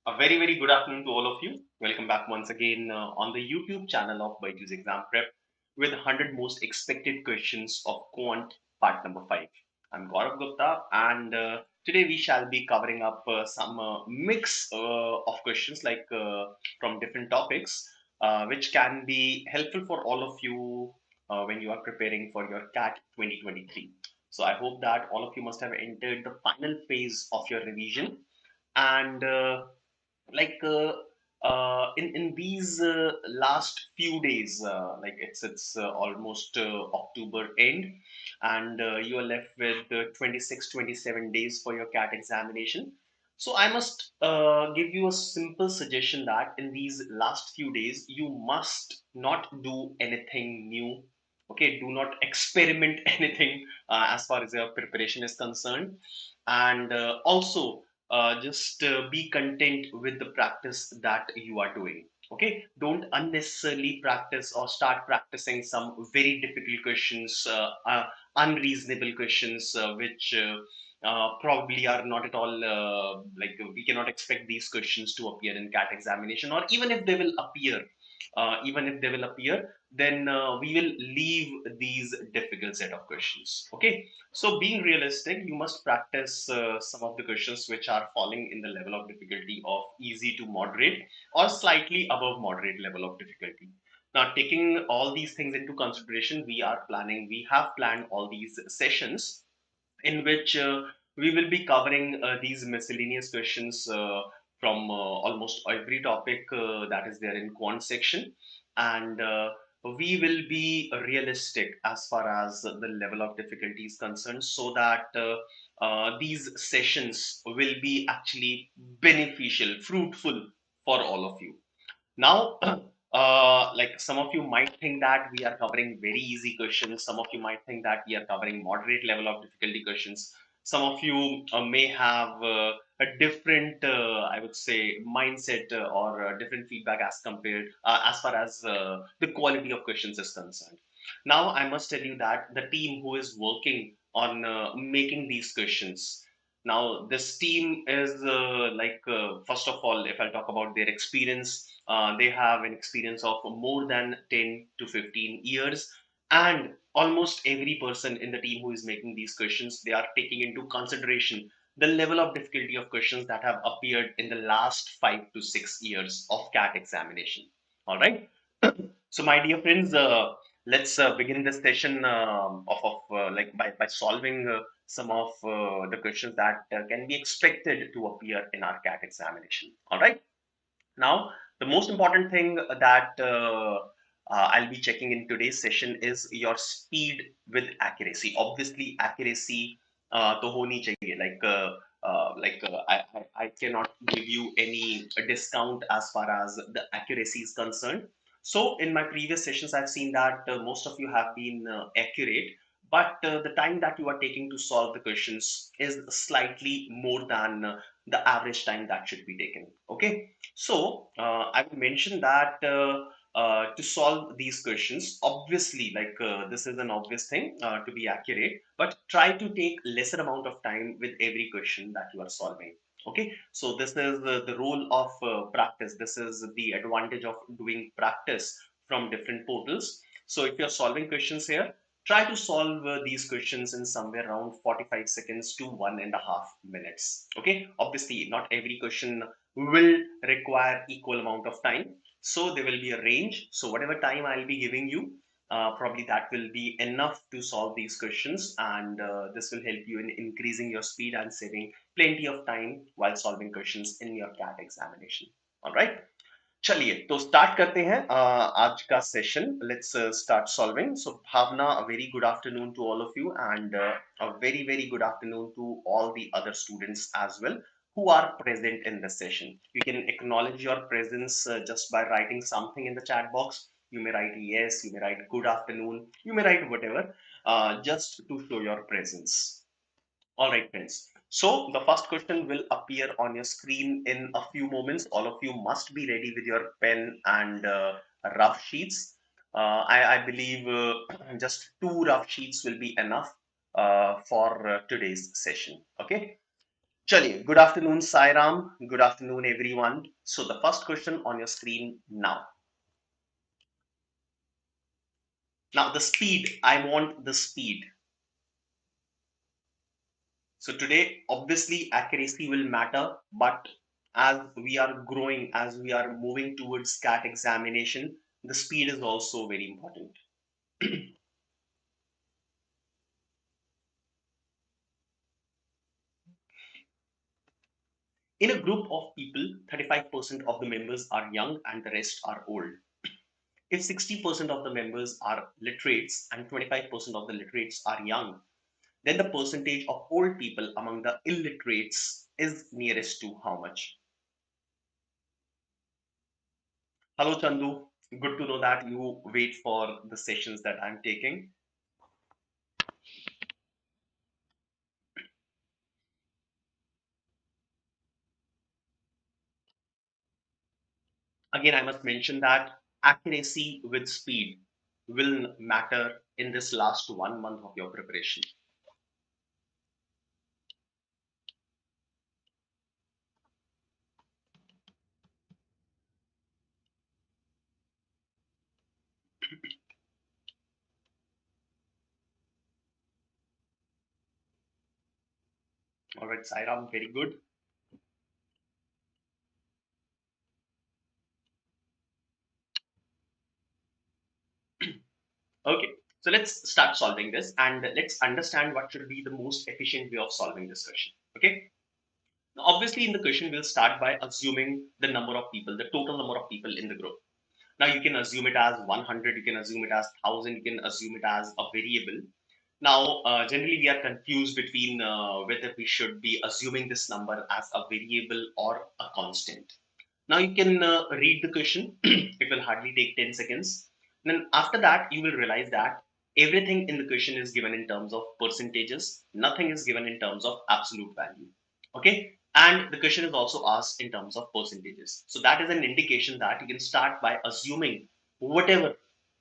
A very good afternoon to all of you. Welcome back once again on the YouTube channel of BYJU'S Exam Prep with 100 most expected questions of Quant part number 5. I'm Gourav Gupta, and today we shall be covering up some mix of questions from different topics, which can be helpful for all of you when you are preparing for your CAT 2023. So I hope that all of you must have entered the final phase of your revision and like in these last few days, it's almost October end, and you are left with 26 27 days for your CAT examination. So I must give you a simple suggestion that in these last few days you must not do anything new. Okay, do not experiment anything as far as your preparation is concerned, and also just be content with the practice that you are doing. Okay, don't unnecessarily practice or start practicing some very difficult questions, unreasonable questions, which probably are not at all we cannot expect these questions to appear in CAT examination, or even if they will appear, then we will leave these difficult set of questions. Okay, so being realistic, you must practice some of the questions which are falling in the level of difficulty of easy to moderate or slightly above moderate level of difficulty. Now, taking all these things into consideration, we have planned all these sessions in which we will be covering these miscellaneous questions from almost every topic that is there in quant section, and we will be realistic as far as the level of difficulty is concerned, so that these sessions will be actually beneficial, fruitful for all of you. Now, like some of you might think that we are covering very easy questions. Some of you might think that we are covering moderate level of difficulty questions. Some of you may have a different, I would say, mindset or different feedback as far as the quality of questions is concerned. Now, I must tell you that the team who is working on making these questions, now this team is first of all, if I talk about their experience, they have an experience of more than 10 to 15 years, and almost every person in the team who is making these questions, they are taking into consideration the level of difficulty of questions that have appeared in the last 5 to 6 years of CAT examination. All right. So, my dear friends, let's begin this session by solving some of the questions that can be expected to appear in our CAT examination. All right. Now, the most important thing that I'll be checking in today's session is your speed with accuracy. Obviously, accuracy to honi chahiye. I cannot give you any discount as far as the accuracy is concerned. So, in my previous sessions, I've seen that most of you have been accurate, but the time that you are taking to solve the questions is slightly more than the average time that should be taken. Okay, so I would mention that to solve these questions, obviously, this is an obvious thing to be accurate, but try to take lesser amount of time with every question that you are solving. Okay, so this is the role of practice. This is the advantage of doing practice from different portals. So if you're solving questions here, try to solve these questions in somewhere around 45 seconds to 1.5 minutes. Okay, obviously not every question will require equal amount of time, so there will be a range. So whatever time I'll be giving you, probably that will be enough to solve these questions, and this will help you in increasing your speed and saving plenty of time while solving questions in your CAT examination. All right, चलिए तो start करते हैं आज का session. Let's start solving. So Bhavna, a very good afternoon to all of you, and a very good afternoon to all the other students as well who are present in this session. You can acknowledge your presence just by writing something in the chat box. You may write yes, you may write good afternoon, you may write whatever, just to show your presence. All right, friends. So the first question will appear on your screen in a few moments. All of you must be ready with your pen and rough sheets. I believe just 2 rough sheets will be enough for today's session. Okay. Chaliye, good afternoon, Sairam. Good afternoon, everyone. So the first question on your screen now. Now the speed, I want the speed. So today, obviously, accuracy will matter, but as we are growing, as we are moving towards CAT examination, the speed is also very important. In a group of people, 35% of the members are young and the rest are old. If 60% of the members are literates and 25% of the literates are young, then the percentage of old people among the illiterates is nearest to how much? Hello, Chandu. Good to know that you wait for the sessions that I'm taking. Again, I must mention that accuracy with speed will matter in this last 1 month of your preparation. All right, Sairam, very good. Okay, so let's start solving this and let's understand what should be the most efficient way of solving this question. Okay, now obviously in the question we'll start by assuming the number of people, the total number of people in the group. Now you can assume it as 100, you can assume it as 1000, you can assume it as a variable. Now, generally we are confused between whether we should be assuming this number as a variable or a constant. Now you can read the question. It will hardly take 10 seconds. Then after that, you will realize that everything in the question is given in terms of percentages. Nothing is given in terms of absolute value. Okay. And the question is also asked in terms of percentages. So that is an indication that you can start by assuming whatever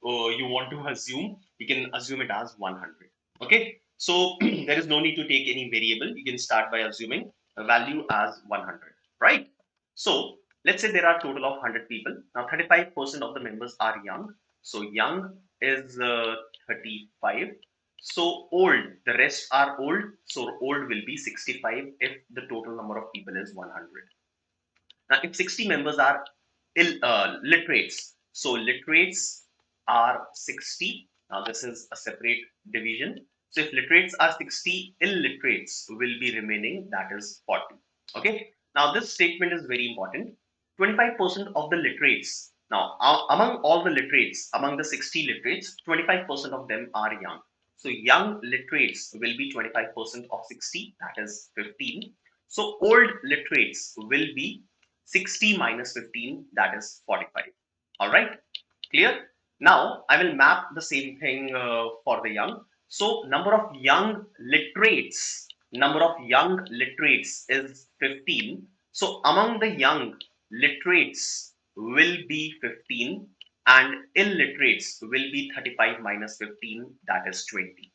you want to assume. You can assume it as 100. Okay. So there is no need to take any variable. You can start by assuming a value as 100. Right. So let's say there are a total of 100 people. Now 35% of the members are young. So young is 35. So old, the rest are old. So old will be 65 if the total number of people is 100. Now if 60 members are literates, so literates are 60. Now this is a separate division. So if literates are 60, illiterates will be remaining, that is 40. Okay. Now this statement is very important. 25% of the literates. Now among all the literates, among the 60 literates, 25% of them are young. So young literates will be 25% of 60, that is 15. So old literates will be 60 minus 15, that is 45. All right, clear? Now I will map the same thing for the young. So number of young literates is 15. So among the young, literates will be 15 and illiterates will be 35 minus 15, that is 20.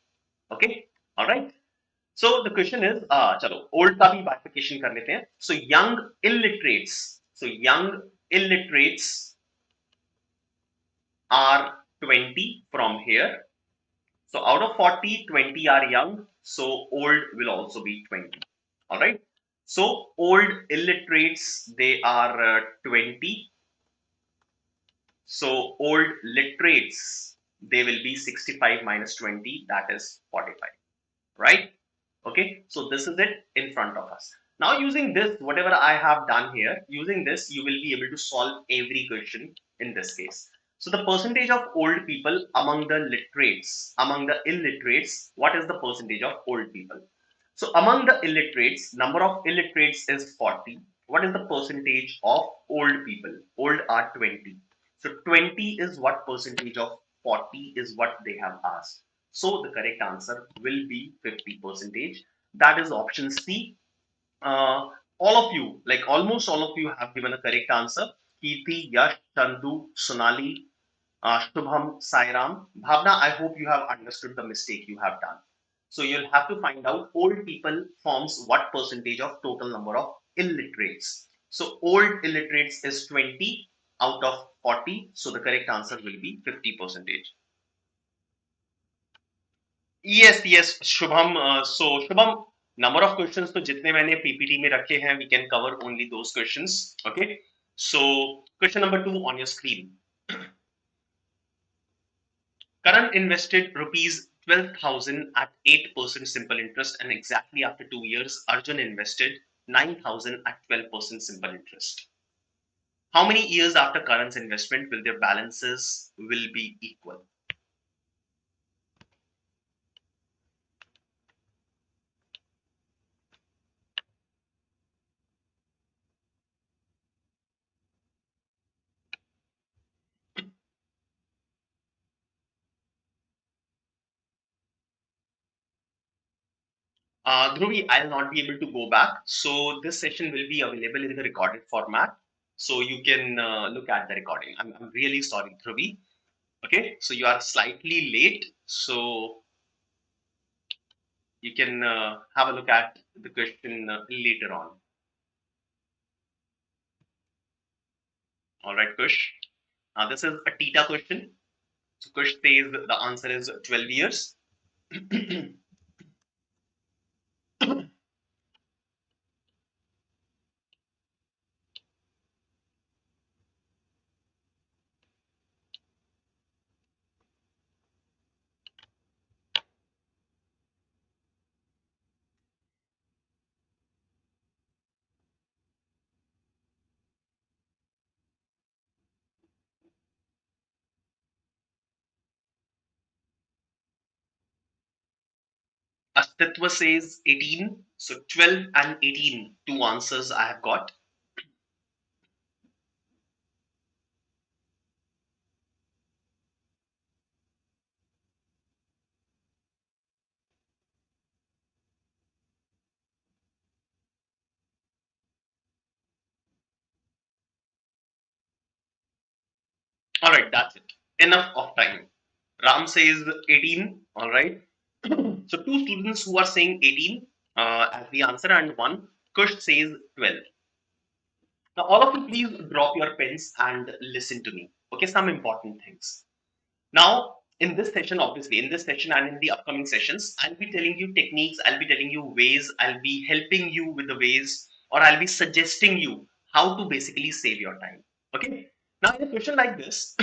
Okay, all right. So the question is, चलो old का भी bifurcation कर लेते हैं. So young illiterates are 20 from here. So out of 40, 20 are young. So old will also be 20. All right. So old illiterates, they are 20. So old literates, they will be 65 minus 20, that is 45. Right? Okay, so this is it in front of us. Now using this, whatever I have done here, using this, you will be able to solve every question in this case. So the percentage of old people among the literates, among the illiterates, what is the percentage of old people? So among the illiterates, number of illiterates is 40. What is the percentage of old people? Old are 20. So 20 is what percentage of 40 is what they have asked. So the correct answer will be 50 percentage. That is option C. All of you, like almost all of you have given a correct answer. Kirti, Yash, Chandu, Sonali, Shubham, Sairam. Bhavna, I hope you have understood the mistake you have done. So you'll have to find out old people forms what percentage of total number of illiterates. So old illiterates is 20 out of 40. So the correct answer will be 50 percentage. Yes, yes, Shubham. So Shubham, number of questions तो जितने मैंने PPT में रखे हैं, we can cover only those questions. Okay. So question number 2 on your screen. Karan invested rupees 12,000 at 8% simple interest, and exactly after 2 years, Arjun invested 9,000 at 12% simple interest. How many years after Karan's investment will their balances will be equal? Dhruvi, I'll not be able to go back. So this session will be available in the recorded format. So you can look at the recording. I'm really sorry, Dhruvi. Okay, so you are slightly late. So you can have a look at the question later on. All right, Kush. This is a Tita question. So Kush says the answer is 12 years. Astitwa says 18. So 12 and 18, two answers I have got. All right, that's it. Enough of time. Ram says 18. All right. So two students who are saying 18 as the answer, and one Kush says 12. Now all of you please drop your pens and listen to me. Okay, some important things. Now, in this session, obviously, in this session and in the upcoming sessions, I'll be telling you techniques, I'll be telling you ways, I'll be helping you with the ways, or I'll be suggesting you how to basically save your time. Okay. Now, in a question like this,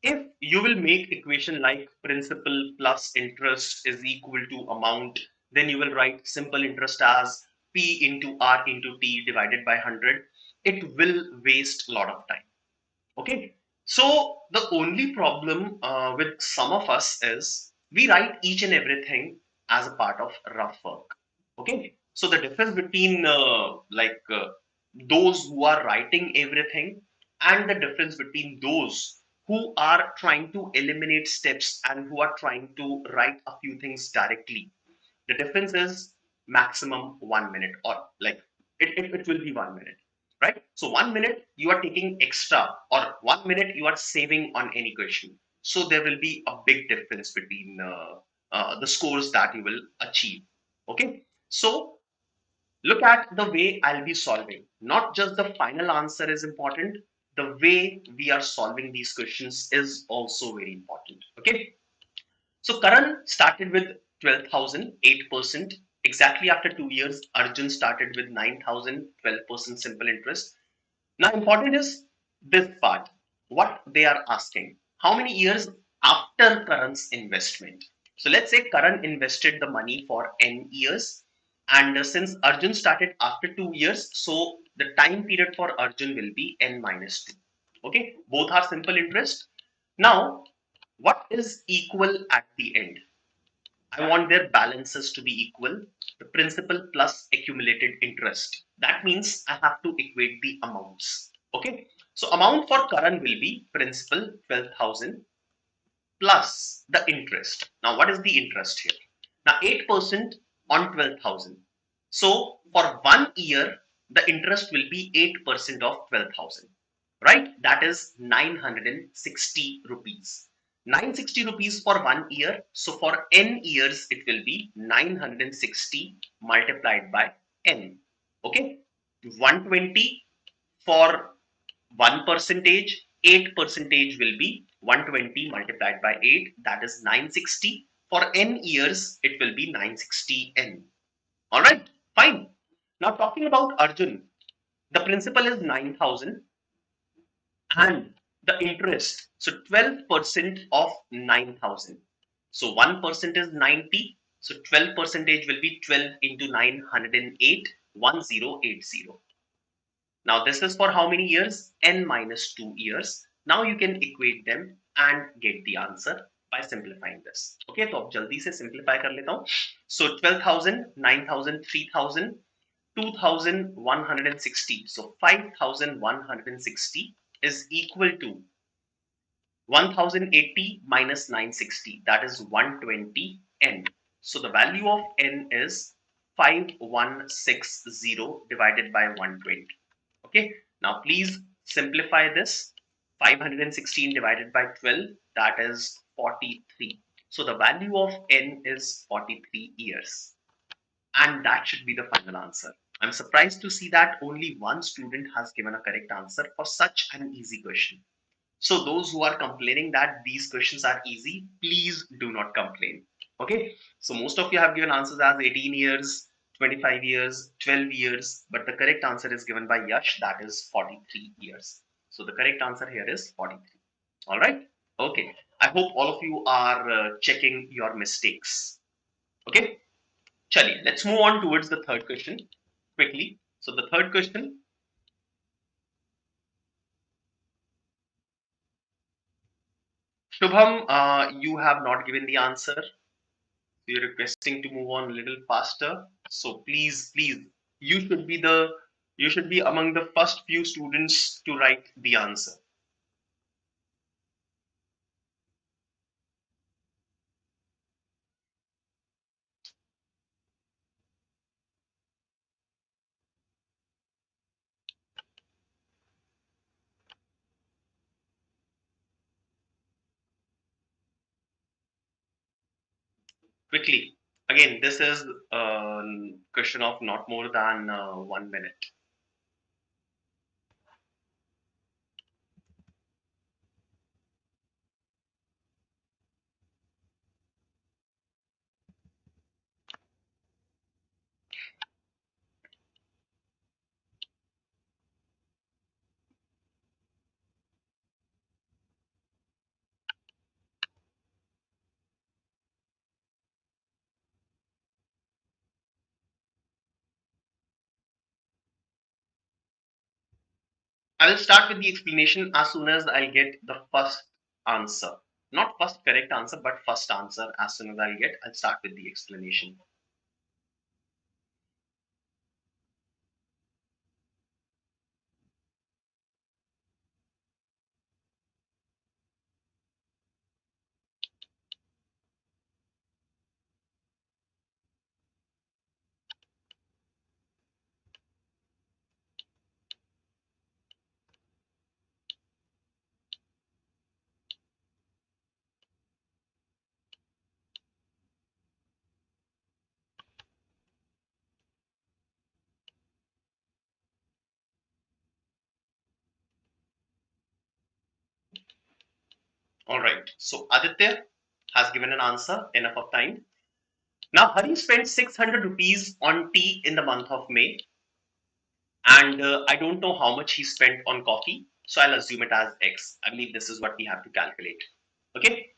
if you will make equation like principal plus interest is equal to amount, then you will write simple interest as P into R into T divided by 100. It will waste a lot of time. Okay, so the only problem with some of us is we write each and everything as a part of rough work. Okay, so the difference between those who are writing everything and the difference between those who are trying to eliminate steps and who are trying to write a few things directly, the difference is maximum 1 minute, or like it will be 1 minute, right? So 1 minute you are taking extra, or 1 minute you are saving on any question. So there will be a big difference between the scores that you will achieve. Okay. So look at the way I'll be solving. Not just the final answer is important, the way we are solving these questions is also very important. Okay. So Karan started with 12,000, 8%. Exactly after 2 years, Arjun started with 9,000, 12% simple interest. Now, important is this part, what they are asking. How many years after Karan's investment? So let's say Karan invested the money for N years. And since Arjun started after 2 years, so the time period for Arjun will be N minus 2. Okay, both are simple interest. Now, what is equal at the end? I want their balances to be equal. The principal plus accumulated interest. That means I have to equate the amounts. Okay. So amount for Karan will be principal 12,000 plus the interest. Now what is the interest here? Now 8% on 12,000. So for 1 year, the interest will be 8% of 12,000. Right? That is 960 rupees. 960 rupees for 1 year. So for n years, it will be 960 multiplied by n. Okay. 120 for 1%, 8% will be 120 multiplied by 8. That is 960. For n years, it will be 960n. All right. Fine. Now talking about Arjun, the principal is 9,000 and the interest, so 12% of 9,000. So 1% is 90. So 12 percentage will be 12 into 908, 1080. Now this is for how many years? N minus 2 years. Now you can equate them and get the answer by simplifying this. Okay, तो अब जल्दी से simplify कर लेता हूँ. So 12,000, 9,000, 3,000, 2,160. So 5,160 is equal to 1,080 minus 960. That is 120 n. So the value of n is 5160 divided by 120. Okay. Now please simplify this. 516 divided by 12. That is 43. So the value of n is 43 years. And that should be the final answer. I'm surprised to see that only one student has given a correct answer for such an easy question. So those who are complaining that these questions are easy, please do not complain. Okay. So most of you have given answers as 18 years, 25 years, 12 years, but the correct answer is given by Yash, that is 43 years. So the correct answer here is 43. All right. Okay. I hope all of you are checking your mistakes. Okay. Chaliye, let's move on towards the third question quickly. So the third question, Shubham, you have not given the answer. You're requesting to move on a little faster. So please, you should be among the first few students to write the answer. Quickly. Again, this is a question of not more than 1 minute. I will start with the explanation as soon as I'll get the first answer. Not first correct answer, but first answer as soon as I'll start with the explanation. All right. So Aditya has given an answer, enough of time. Now Hari spent 600 rupees on tea in the month of May, and I don't know how much he spent on coffee, so I'll assume it as X. I believe this is what we have to calculate. Okay.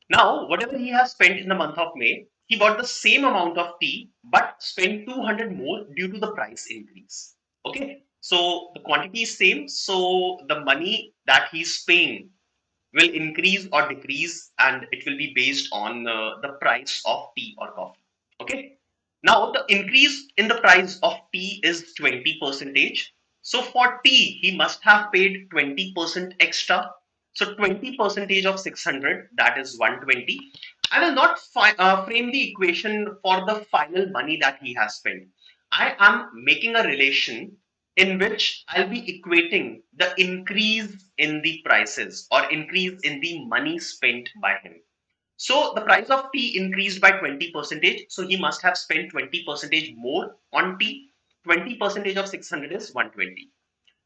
Now, whatever he has spent in the month of May, he bought the same amount of tea, but spent 200 more due to the price increase. Okay. So the quantity is same. So the money that he's paying will increase or decrease, and it will be based on the price of tea or coffee. Okay. Now the increase in the price of tea is 20 percentage. So for tea, he must have paid 20% extra. So 20 percentage of 600, that is 120. I will not frame the equation for the final money that he has spent. I am making a relation in which I'll be equating the increase in the prices or increase in the money spent by him. So the price of tea increased by 20 percentage. So he must have spent 20 percentage more on tea. 20 percentage of 600 is 120.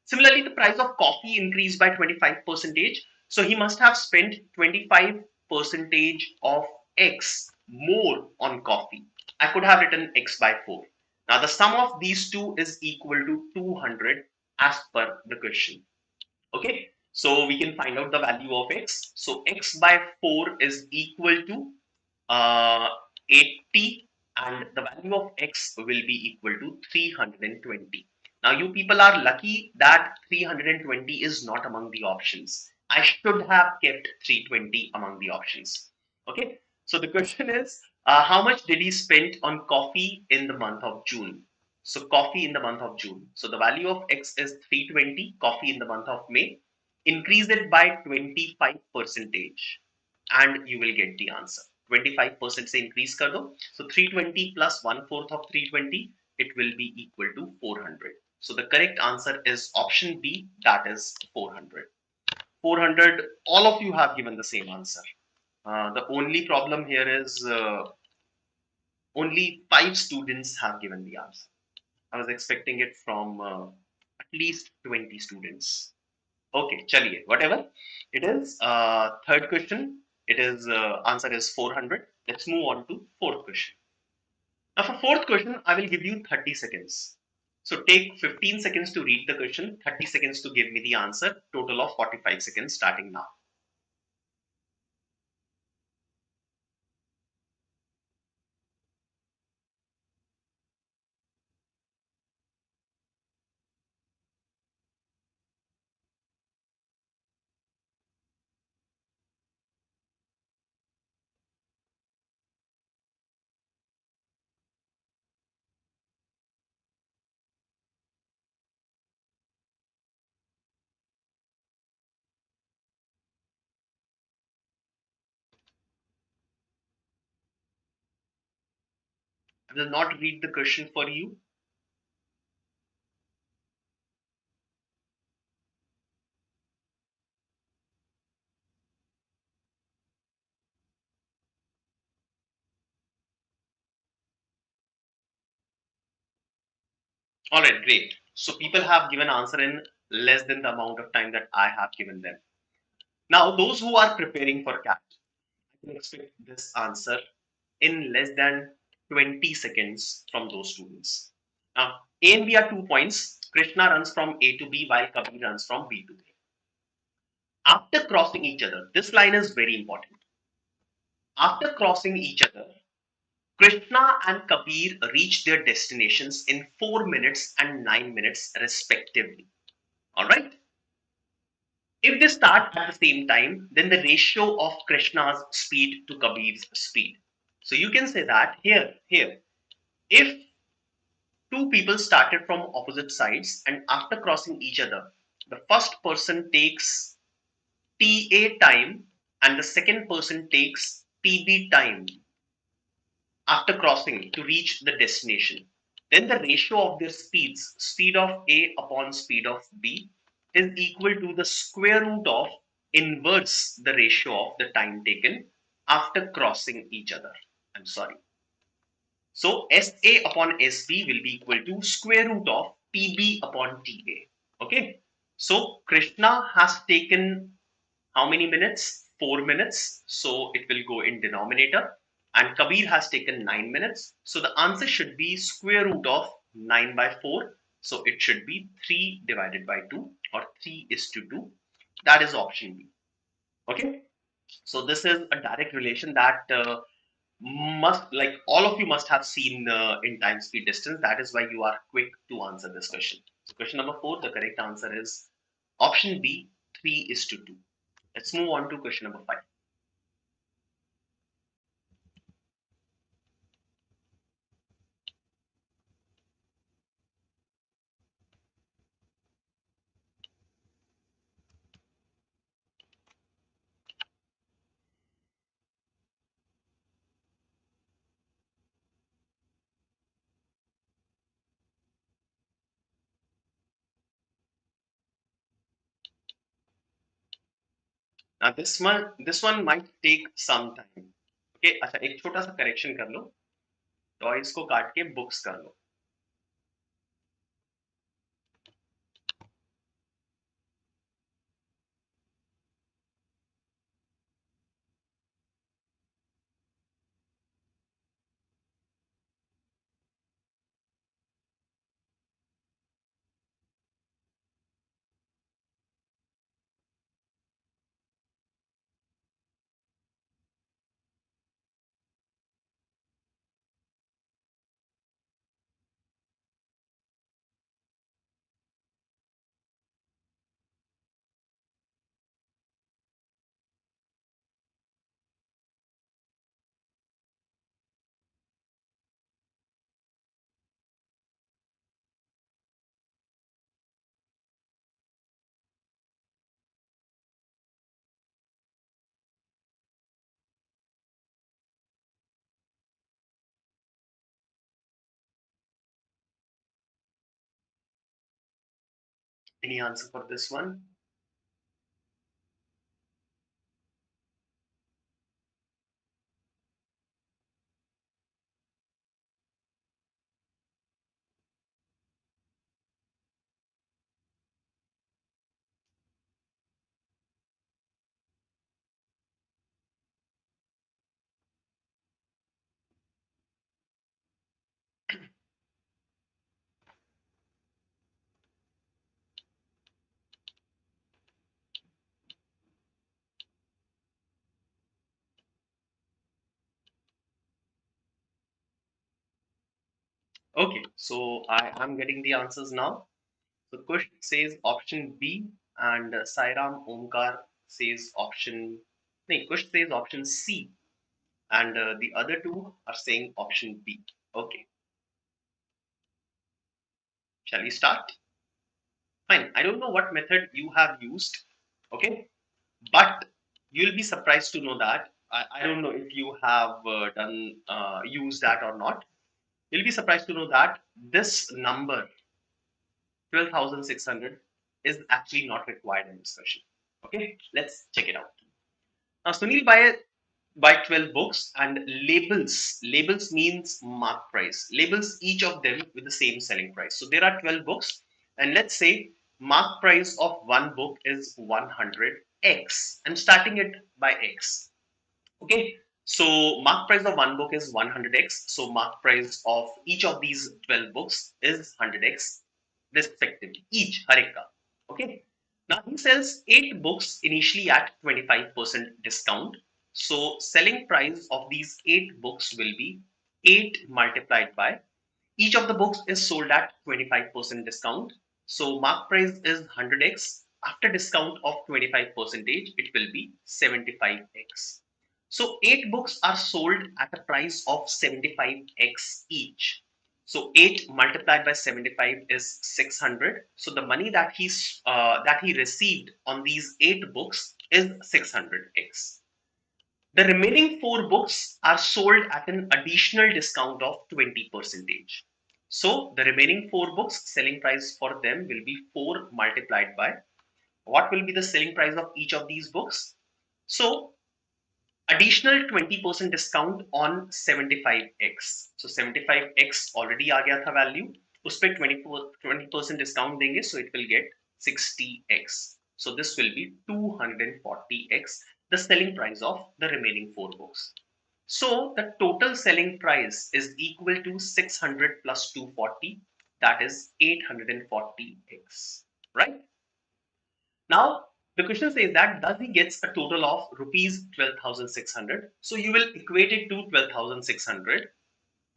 Similarly, the price of coffee increased by 25 percentage. So he must have spent 25 percentage of X more on coffee. I could have written X by 4. Now the sum of these two is equal to 200 as per the question. Okay, so we can find out the value of X. So X by 4 is equal to uh, 80, and the value of X will be equal to 320. Now you people are lucky that 320 is not among the options. I should have kept 320 among the options. Okay, so the question is, how much did he spend on coffee in the month of June? So coffee in the month of June. So the value of X is 320, coffee in the month of May. Increase it by 25 percentage and you will get the answer. 25% से increase कर दो. So 320 plus 1/4 of 320, it will be equal to 400. So the correct answer is option B, that is 400. 400, all of you have given the same answer. The only problem here is only 5 students have given the answer. I was expecting it from at least 20 students. Okay, chaliye, whatever it is. Third question, it is answer is 400. Let's move on to fourth question. Now for fourth question, I will give you 30 seconds. So take 15 seconds to read the question, 30 seconds to give me the answer, total of 45 seconds starting now. I will not read the question for you. All right, great. So people have given answer in less than the amount of time that I have given them. Now, those who are preparing for CAT, I can expect this answer in less than 20 seconds from those students. Now, A and B are 2 points. Krishna runs from A to B while Kabir runs from B to A. After crossing each other, this line is very important. After crossing each other, Krishna and Kabir reach their destinations in 4 minutes and 9 minutes respectively. All right. If they start at the same time, then the ratio of Krishna's speed to Kabir's speed. So you can say that here, if two people started from opposite sides and after crossing each other, the first person takes TA time and the second person takes TB time after crossing to reach the destination. Then the ratio of their speeds, speed of A upon speed of B, is equal to the square root of inverse the ratio of the time taken after crossing each other. I'm sorry. So SA upon SB will be equal to square root of TB upon TA. Okay. So Krishna has taken how many minutes? 4 minutes. So it will go in denominator. And Kabir has taken 9 minutes. So the answer should be square root of 9 by 4. So it should be 3 divided by 2 or 3 is to 2. That is option B. Okay. So this is a direct relation that must like all of you must have seen in time speed distance. That is why you are quick to answer this question. So question number 4, the correct answer is option B, 3 is to 2. Let's move on to question number 5. Now this one might take some time. Okay, अच्छा एक छोटा सा correction कर लो, toys को काट के books कर लो. Any answer for this one? Okay, so I am getting the answers now. So Kush says option B, and Sairam Omkar says option. No, Kush says option C, and the other two are saying option B. Okay, shall we start? Fine. I don't know what method you have used. Okay, but you'll be surprised to know that I don't know if you have done used that or not. You'll be surprised to know that this number 12,600 is actually not required in this question. Okay, let's check it out. Now, Sunil by 12 books and labels. Labels means mark price. Labels each of them with the same selling price. So there are 12 books, and let's say mark price of one book is 100x. I'm starting it by x. Okay, so mark price of one book is 100x. So mark price of each of these 12 books is 100x respectively, each hareka. Okay, now he sells 8 books initially at 25% discount. So selling price of these 8 books will be 8 multiplied by each of the books is sold at 25% discount. So mark price is 100x. After discount of 25 percentage, it will be 75x. So 8 books are sold at a price of 75x each. So 8 multiplied by 75 is 600. So the money that he received on these 8 books is 600x. The remaining 4 books are sold at an additional discount of 20%. So the remaining 4 books, selling price for them will be 4 multiplied by what will be the selling price of each of these books. So additional 20% discount on 75x. So 75x already आ गया था value. उस पे 20% discount देंगे, so it will get 60x. So this will be 240x, the selling price of the remaining 4 books. So the total selling price is equal to 600 plus 240, that is 840x, right? Now, the question says that does he gets a total of rupees 12,600? So you will equate it to 12,600,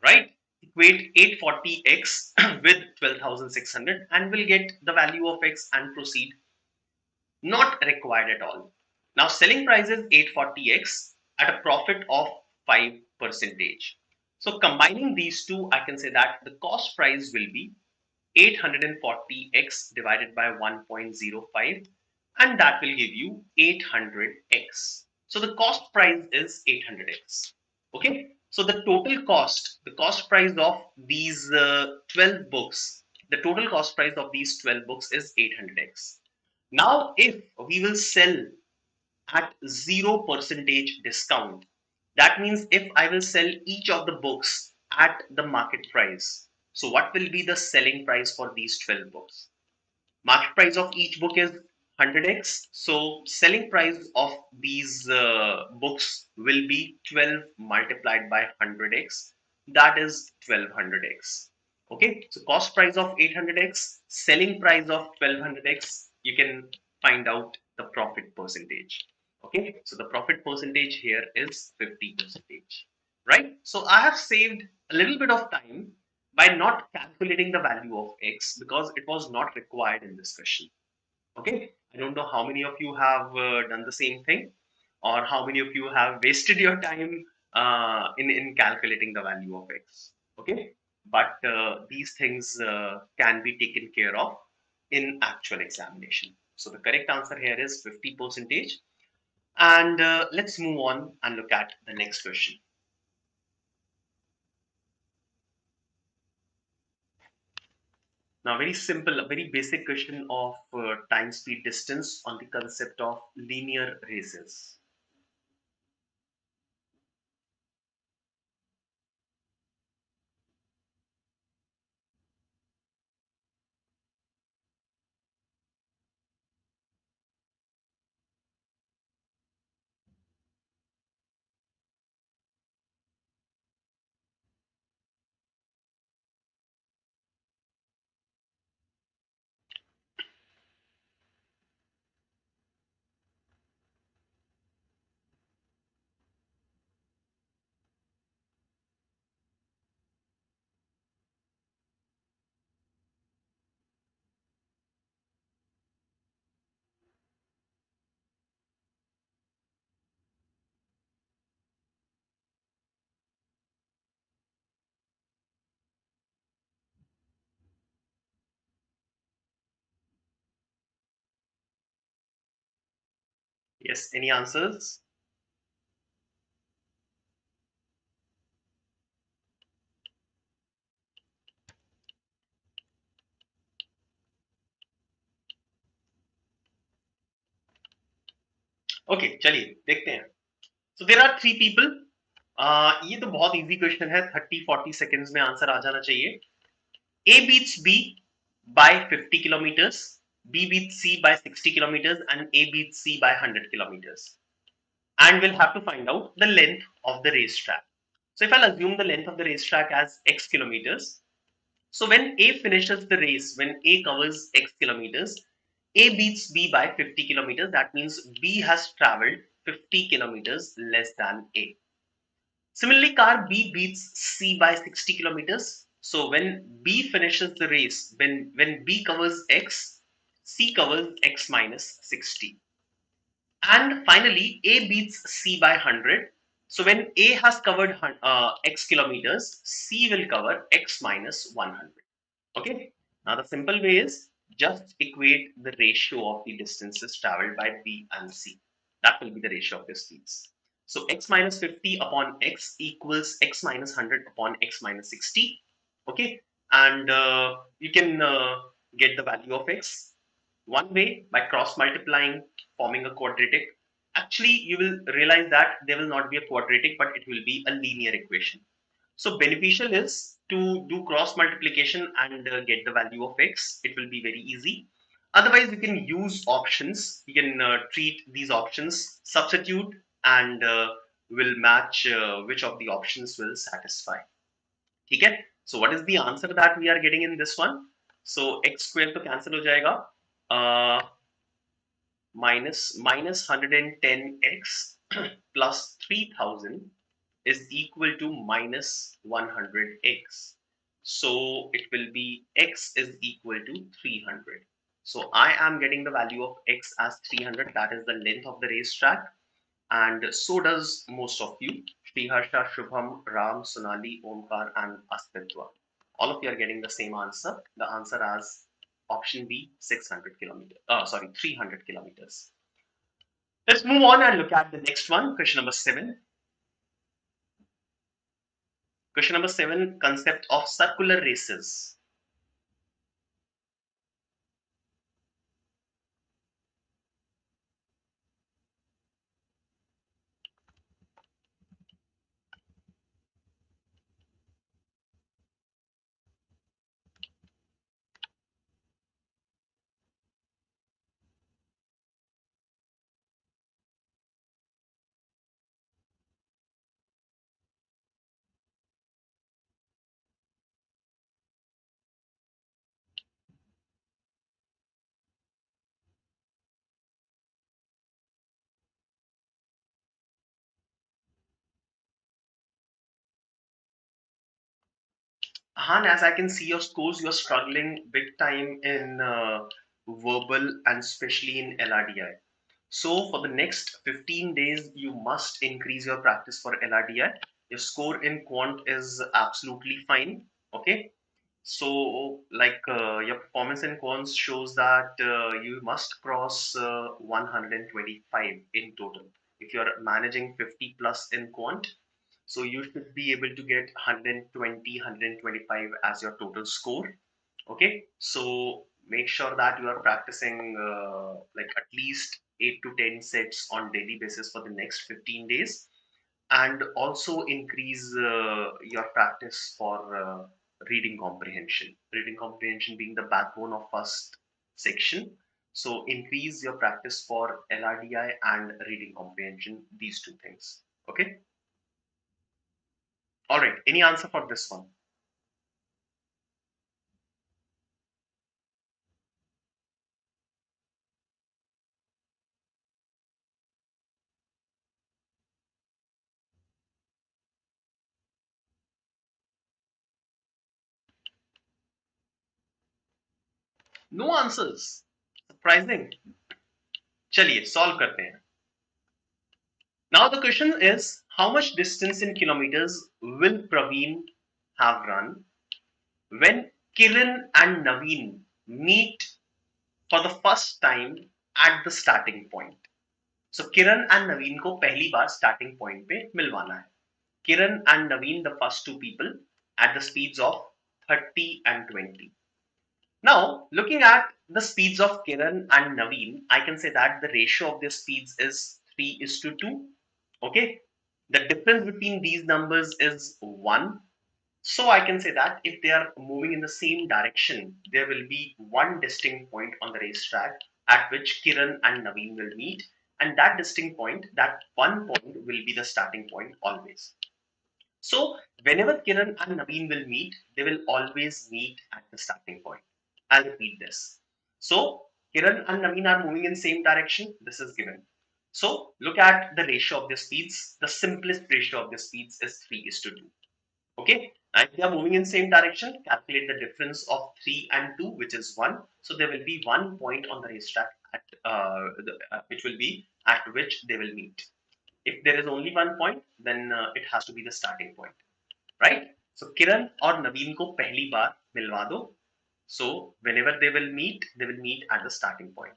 right? Equate 840x with 12,600 and will get the value of x and proceed. Not required at all. Now, selling price is 840x at a profit of 5%. So combining these two, I can say that the cost price will be 840x divided by 1.05, and that will give you 800x. So the cost price is 800x. Okay, so the cost price of these 12 books, the total cost price of these 12 books is 800x. Now if we will sell at 0% discount. That means if I will sell each of the books at the market price, so what will be the selling price for these 12 books? Market price of each book is 100x. So selling price of these books will be 12 multiplied by 100x. That is 1200x. Okay. So cost price of 800x, selling price of 1200x. You can find out the profit percentage. Okay. So the profit percentage here is 50%. Right. So I have saved a little bit of time by not calculating the value of x because it was not required in this question. Okay, I don't know how many of you have done the same thing or how many of you have wasted your time in calculating the value of x. Okay, but these things can be taken care of in actual examination. So the correct answer here is 50%. And let's move on and look at the next question. Now, very simple, a very basic question of time, speed, distance on the concept of linear races. Yes, any answers? Okay चलिए देखते हैं. So there are three people. ये तो बहुत easy question है, 30-40 seconds में answer आ जाना चाहिए. A beats B by 50 kilometers, B beats C by 60 kilometers, and A beats C by 100 kilometers. And we'll have to find out the length of the racetrack. So if I'll assume the length of the racetrack as x kilometers, so when A finishes the race, when A covers x kilometers, A beats B by 50 kilometers. That means B has traveled 50 kilometers less than A. Similarly, car B beats C by 60 kilometers. So when B finishes the race, when B covers X, C covers X minus 60. And finally, A beats C by 100. So when A has covered X kilometers, C will cover X minus 100. Okay. Now the simple way is just equate the ratio of the distances traveled by B and C. That will be the ratio of the speeds. So x minus 50 upon x equals x minus 100 upon x minus 60. Okay. And you can get the value of x one way by cross multiplying, forming a quadratic. Actually, you will realize that there will not be a quadratic, but it will be a linear equation. So beneficial is to do cross multiplication and get the value of x. It will be very easy. Otherwise, you can use options. You can treat these options, substitute, and will match which of the options will satisfy. Okay. So what is the answer that we are getting in this one? So x square to cancel ho jayega. Minus 110x plus 3000 is equal to minus 100x. So it will be x is equal to 300. So I am getting the value of x as 300. That is the length of the racetrack. And so does most of you. Sriharsha, Shubham, Ram, Sonali, Omkar, and Astitwa. All of you are getting the same answer. The answer as option B, 600 kilometers. Sorry, 300 kilometers. Let's move on and look at the next one, question number 7. Question number 7, concept of circular races. Han, as I can see your scores, you're struggling big time in verbal and especially in LRDI. So for the next 15 days, you must increase your practice for LRDI. Your score in quant is absolutely fine. Okay. So like your performance in quants shows that you must cross 125 in total. If you're managing 50 plus in quant, so you should be able to get 120, 125 as your total score. Okay, so make sure that you are practicing like at least 8 to 10 sets on daily basis for the next 15 days, and also increase your practice for reading comprehension. Reading comprehension being the backbone of first section. So increase your practice for LRDI and reading comprehension, these two things. Okay. All right. Any answer for this one? No answers. Surprising. चलिए solve करते हैं. Now the question is, how much distance in kilometers will Praveen have run when Kiran and Naveen meet for the first time at the starting point? So Kiran and Naveen को पहली बार starting point पे मिलवाना है. Kiran and Naveen, the first two people, at the speeds of 30 and 20. Now, looking at the speeds of Kiran and Naveen, I can say that the ratio of their speeds is 3 is to 2. Okay. The difference between these numbers is 1. So I can say that if they are moving in the same direction, there will be one distinct point on the racetrack at which Kiran and Naveen will meet. And that distinct point, that one point will be the starting point always. So whenever Kiran and Naveen will meet, they will always meet at the starting point. I'll repeat this. So Kiran and Naveen are moving in same direction. This is given. So look at the ratio of their speeds. The simplest ratio of their speeds is 3 is to 2. Okay. And if they are moving in same direction, calculate the difference of 3 and 2, which is 1. So there will be one point on the racetrack at which will be at which they will meet. If there is only one point, then it has to be the starting point, right? So Kiran और Naveen को पहली बार मिलवा दो. So whenever they will meet at the starting point.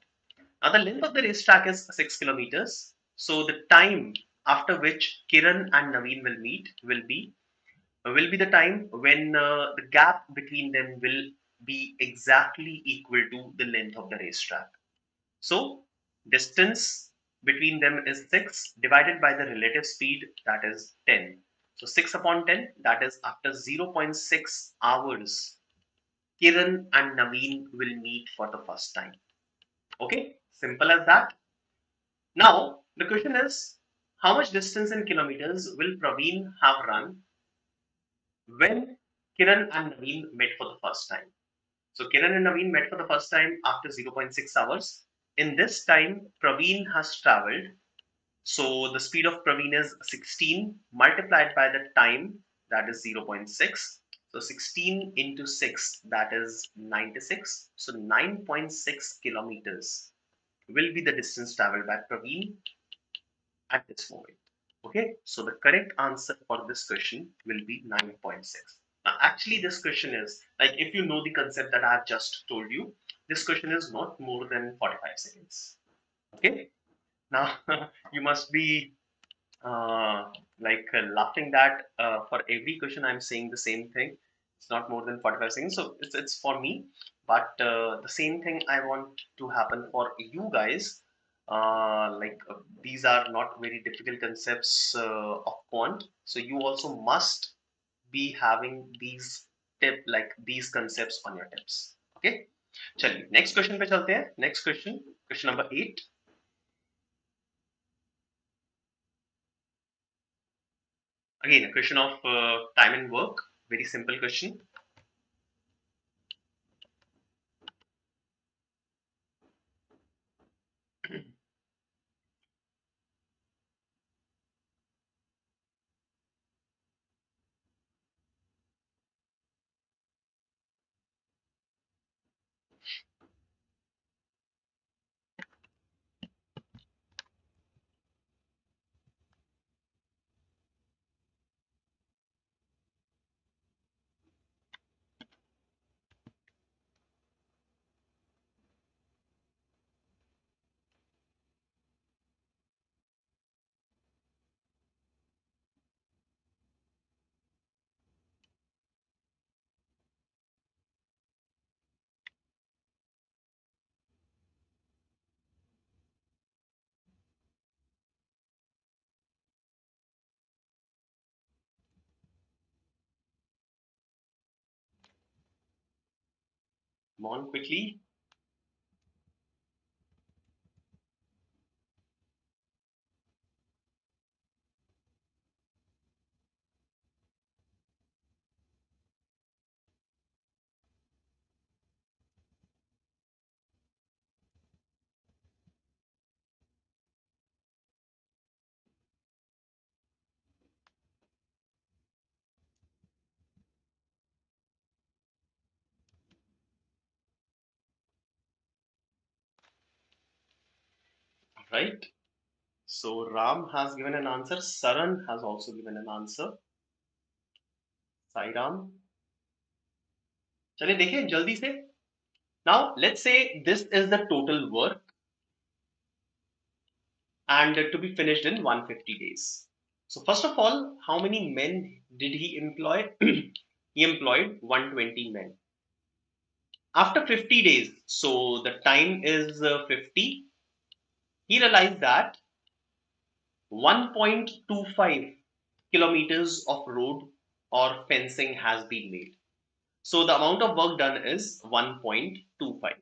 Now the length of the racetrack is 6 kilometers. So the time after which Kiran and Naveen will be the time when the gap between them will be exactly equal to the length of the racetrack. So distance between them is 6 divided by the relative speed, that is 10. So 6 upon 10, that is after 0.6 hours, Kiran and Naveen will meet for the first time. Okay, simple as that. Now the question is, how much distance in kilometers will Praveen have run when Kiran and Naveen met for the first time? So Kiran and Naveen met for the first time after 0.6 hours. In this time, Praveen has traveled. So the speed of Praveen is 16 multiplied by the time, that is 0.6. So 16 into 6, that is 96. So 9.6 kilometers will be the distance traveled by Praveen at this moment. Okay, so the correct answer for this question will be 9.6. Now, actually, this question is like if you know the concept that I have just told you, this question is not more than 45 seconds. Okay, now you must be laughing that for every question I'm saying the same thing. It's not more than 45 seconds, so it's for me. But the same thing I want to happen for you guys. These are not very difficult concepts of quant, so you also must be having these concepts on your tips. Okay, चलिए next question पे चलते हैं. Next question, question number 8. Again, a question of time and work. Very simple question. Come on quickly. Right. So Ram has given an answer. Saran has also given an answer. Sairam. चलिए देखें जल्दी से. Now let's say this is the total work and to be finished in 150 days. So first of all, how many men did he employ? He employed 120 men. After 50 days, so the time is 50, he realized that 1.25 kilometers of road or fencing has been made. So the amount of work done is 1.25.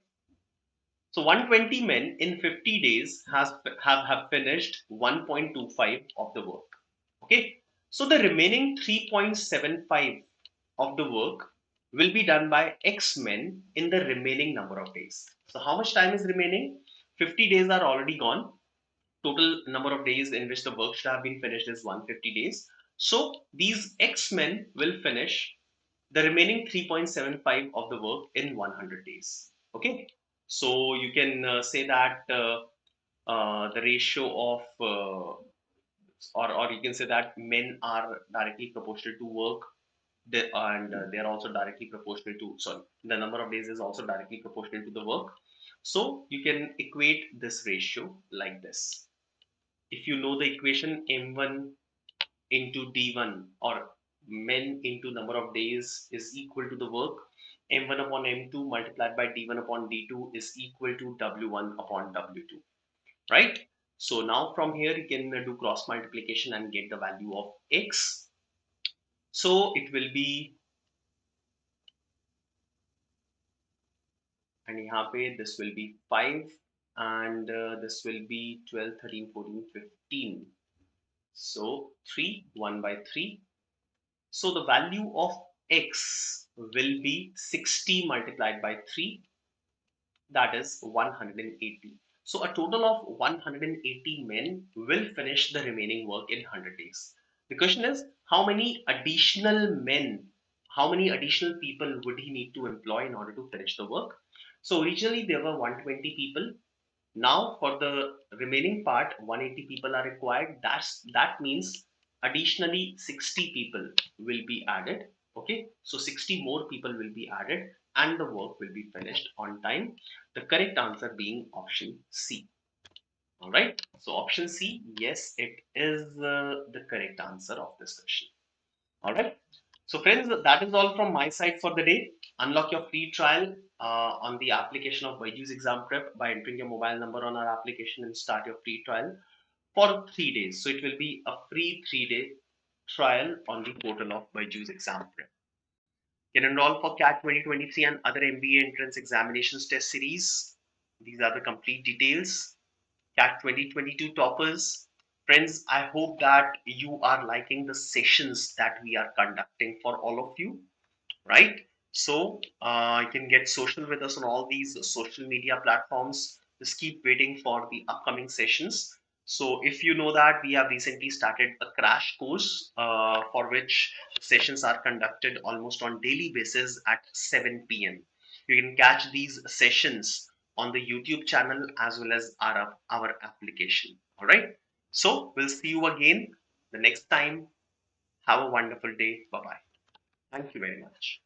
So 120 men in 50 days have finished 1.25 of the work. Okay. So the remaining 3.75 of the work will be done by X men in the remaining number of days. So how much time is remaining? 50 days are already gone. Total number of days in which the work should have been finished is 150 days. So these X men will finish the remaining 3.75 of the work in 100 days. Okay. So you can say that the ratio of or you can say that men are directly proportional to work, and they are also directly proportional to, sorry, the number of days is also directly proportional to the work. So you can equate this ratio like this. If you know the equation, m1 into d1, or men into number of days, is equal to the work, m1 upon m2 multiplied by d1 upon d2 is equal to w1 upon w2, right? So now from here you can do cross multiplication and get the value of x. So it will be, and यहाँ पे this will be 5, and this will be 12, 13, 14, 15. So 3, 1 by 3. So the value of x will be 60 multiplied by 3, that is 180. So a total of 180 men will finish the remaining work in 100 days. The question is, how many additional men, how many additional people would he need to employ in order to finish the work? So originally there were 120 people. Now for the remaining part, 180 people are required. That means additionally 60 people will be added. Okay, so 60 more people will be added and the work will be finished on time. The correct answer being option C. All right, so option C, yes, it is the correct answer of this question. All right. So friends, that is all from my side for the day. Unlock your free trial on the application of BYJU'S Exam Prep by entering your mobile number on our application and start your free trial for 3 days. So it will be a free 3-day trial on the portal of BYJU'S Exam Prep. You can enroll for CAT 2023 and other MBA entrance examinations test series. These are the complete details. CAT 2022 toppers. Friends, I hope that you are liking the sessions that we are conducting for all of you, right? So you can get social with us on all these social media platforms. Just keep waiting for the upcoming sessions. So if you know that we have recently started a crash course for which sessions are conducted almost on daily basis at 7 p.m. You can catch these sessions on the YouTube channel as well as our application. All right. So we'll see you again the next time. Have a wonderful day. Bye bye. Thank you very much.